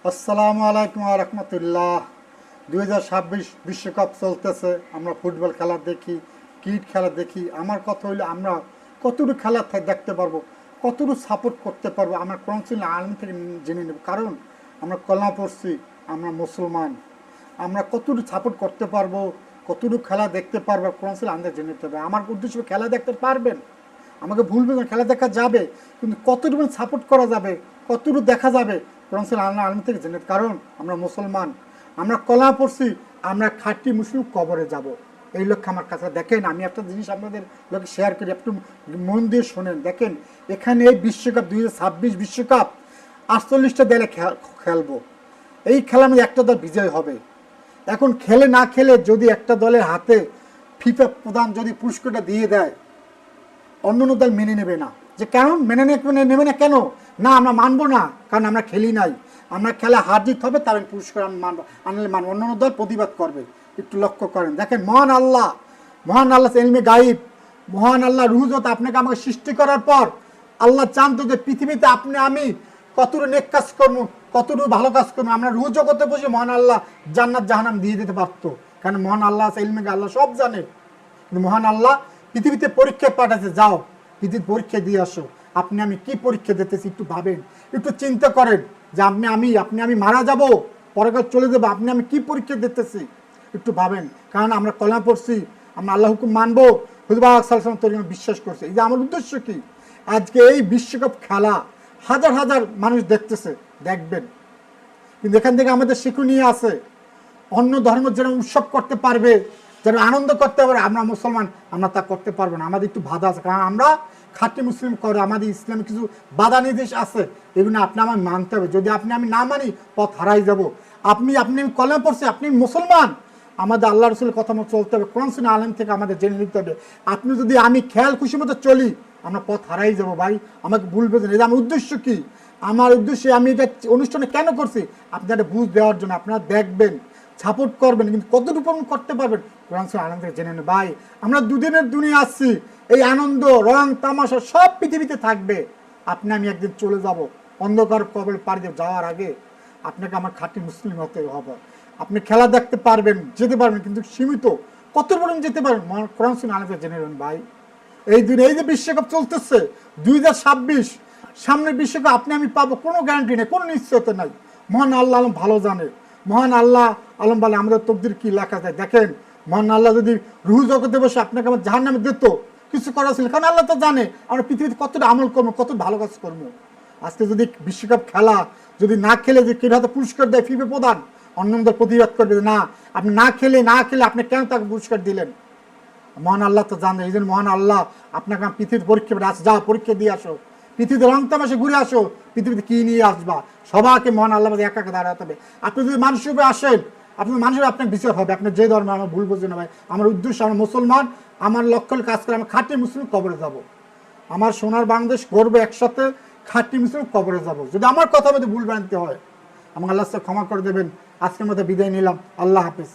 আসসালামু আলাইকুম ওয়া রাহমাতুল্লাহ। 2026 বিশ্বকাপ চলতেছে। আমরা ফুটবল খেলা দেখি, ক্রিকেট খেলা দেখি। আমার কথা হইলো আমরা কতটুকু খেলা দেখতে পারবো, কতটুকু সাপোর্ট করতে পারবো, আমরা কোরআন আলম থেকে জেনে নেব। কারণ আমরা কলমা পড়ছি, আমরা মুসলমান। আমরা কতটুকু সাপোর্ট করতে পারবো, কতটুকু খেলা দেখতে পারবো, কোরআন আলম জেনে নিতে হবে। আমার উদ্দেশ্য খেলা দেখতে পারবেন, আমাকে ভুলবেন না, খেলা দেখা যাবে, কিন্তু কতটুকু সাপোর্ট করা যাবে, কতটুকু দেখা যাবে কোরআন আল্লাহ আলম থেকে জেনে। কারণ আমরা মুসলমান, আমরা কলা পড়ছি, আমরা খাঁটি মুসলিম কবরে যাব, এই লক্ষ্যে আমার কাছে। দেখেন, আমি একটা জিনিস আপনাদের লোকে শেয়ার করি, একটু মন দিয়ে শোনেন। দেখেন, এখানে এই বিশ্বকাপ 2026 বিশ্বকাপ 48টা দলে খেলবো। এই খেলার মধ্যে একটা দল বিজয় হবে। এখন খেলে না খেলে যদি একটা দলের হাতে ফিফা প্রধান যদি পুরস্কারটা দিয়ে দেয়, অন্য দল মেনে নেবে না। যে কেন নেবে না কেন? না, আমরা মানবো না, কারণ আমরা খেলি নাই। আমরা খেলা হার জিত হবে, তার পুরস্কার আমি মানবো, আনলে মানবো। অন্য দল প্রতিবাদ করবে। একটু লক্ষ্য করেন, দেখেন, মহান আল্লাহ এলমে গাইব, মহান আল্লাহ রুহুজত আপনাকে আমাকে সৃষ্টি করার পর আল্লাহ জানতো যে পৃথিবীতে আপনি আমি কতটুকু নেক কাজ করবো, কতটুকু ভালো কাজ করবো। আমরা রুহু জগতে বসে মহান আল্লাহ জান্নাত জাহান্নাম দিয়ে দিতে পারতো, কারণ মহান আল্লাহ এলমে আল্লাহ সব জানে। কিন্তু মহান আল্লাহ পৃথিবীতে পরীক্ষা পাঠাচ্ছে, যাও পৃথিবীর পরীক্ষা দিয়ে আসো। আপনি আমি কি পরীক্ষা দিতেছি একটু ভাবেন, একটু চিন্তা করেন যে আপনি আমি মারা যাব, পরকাল চলে যাবো, আপনি আমি কি পরীক্ষা দিতেছি একটু ভাবেন। কারণ আমরা কলমা পড়ছি, আমরা আল্লাহ হুকুম মানবো, হুজুর সাল্লাল্লাহু আলাইহি ওয়াসাল্লাম বিশ্বাস করছে। এই যে আমার উদ্দেশ্য কি, আজকে এই বিশ্বকাপ খেলা হাজার হাজার মানুষ দেখতেছে, দেখবেন, কিন্তু এখান থেকে আমাদের শিক্ষণীয় আছে। অন্য ধর্ম যেন উৎসব করতে পারবে, যেন আনন্দ করতে পারে, আমরা মুসলমান আমরা তা করতে পারবো না। আমাদের একটু বাধা আছে, কারণ আমরা খাঁটি মুসলিম করে, আমাদের ইসলামে কিছু বাধা নির্দেশ আছে, এগুলো আপনি আমার মানতে হবে। যদি আমি না মানি, পথ হারাই যাব। আপনি কলমা পড়ছি, আপনি মুসলমান, আমাদের আল্লাহ রসুলের কথা মতো চলতে হবে, কোরআন সুন্নাহ আলেম থেকে আমাদের জেনে নিতে হবে। আপনি যদি আমি খেয়াল খুশি মতো চলি, আমরা পথ হারাই যাব। ভাই, আমাকে ভুলবেন না। এটা আমার উদ্দেশ্য কি, আমার উদ্দেশ্যে আমি এটা অনুষ্ঠানে কেন করছি, আপনারা বুঝ দেওয়ার জন্য। আপনারা দেখবেন, সাপোর্ট করবেন, কিন্তু কতটুকু করতে পারবেন কোরআন সুন্নাহ আলেম থেকে জেনে নেন। ভাই, আমরা দুদিনের দুনিয়া আসছি, এই আনন্দ রং তামাশা সব পৃথিবীতে থাকবে। আপনি আমি একদিন চলে যাব, অন্ধকার কবর পাড়ি দিয়ে যাওয়ার আগে আপনাকে আমার খাঁটি মুসলিম হতে হবে। আপনি খেলা দেখতে পারবেন, যেতে পারবেন, কিন্তু সীমিত, কত পর্যন্ত যেতে পারবেন কোরআন সুন্নাহ আলেম থেকে জেনে নেবেন। ভাই, এই যে বিশ্বকাপ চলতেছে 2026, সামনের বিশ্বকাপ আপনি আমি পাবো, কোনো গ্যারান্টি নেই, কোনো নিশ্চয়তা নাই। মহান আল্লাহ আলম ভালো জানে। মহান আল্লাহ আলম বলে আমাদের তকদির কি লেখা যায়। দেখেন, মহান আল্লাহ যদি রুহু জগতে বসে আপনাকে আমার জাহান্নামে দিত, কিছু করা ছিল, কারণ আল্লাহ তো জানে আমরা পৃথিবীতে কতটা আমল করবো, কত ভালো কাজ করবো। আজকে যদি বিশ্বকাপ খেলা যদি না খেলে যে কেউ হাতে পুরস্কার দেয় ফিফা প্রধান, অন্যদের প্রতিবাদ করবে না, আপনি না খেলে আপনি কেন তাকে পুরস্কার দিলেন। মহান আল্লাহ তো জানে। এই জন্য মহান আল্লাহ আপনাকে পৃথিবীর পরীক্ষা যা পরীক্ষা দিয়ে আসো, পৃথিবীতে রং তামাশে ঘুরে আসো, পৃথিবীতে কি নিয়ে আসবা, সবাইকে মহান আল্লাহ একা একা দাঁড়াতে হবে। আপনি যদি মানুষের উপরে আসেন, আপনার মানুষের আপনার বিচার হবে। আপনার যে ধর্মে আমার ভুল বুঝে না। ভাই, আমার উদ্দেশ্য, আমার মুসলমান, আমার লক্ষ্য কাজ করে আমি খাঁটি মুসলিম কবরে যাব। আমার সোনার বাংলাদেশ গর্বে একসাথে খাঁটি মুসলিম কবরে যাব। যদি আমার কথা মধ্যে ভুল বানতে হয়, আমাকে আল্লাহ ক্ষমা করে দেবেন। আজকের মধ্যে বিদায় নিলাম। আল্লাহ হাফিজ।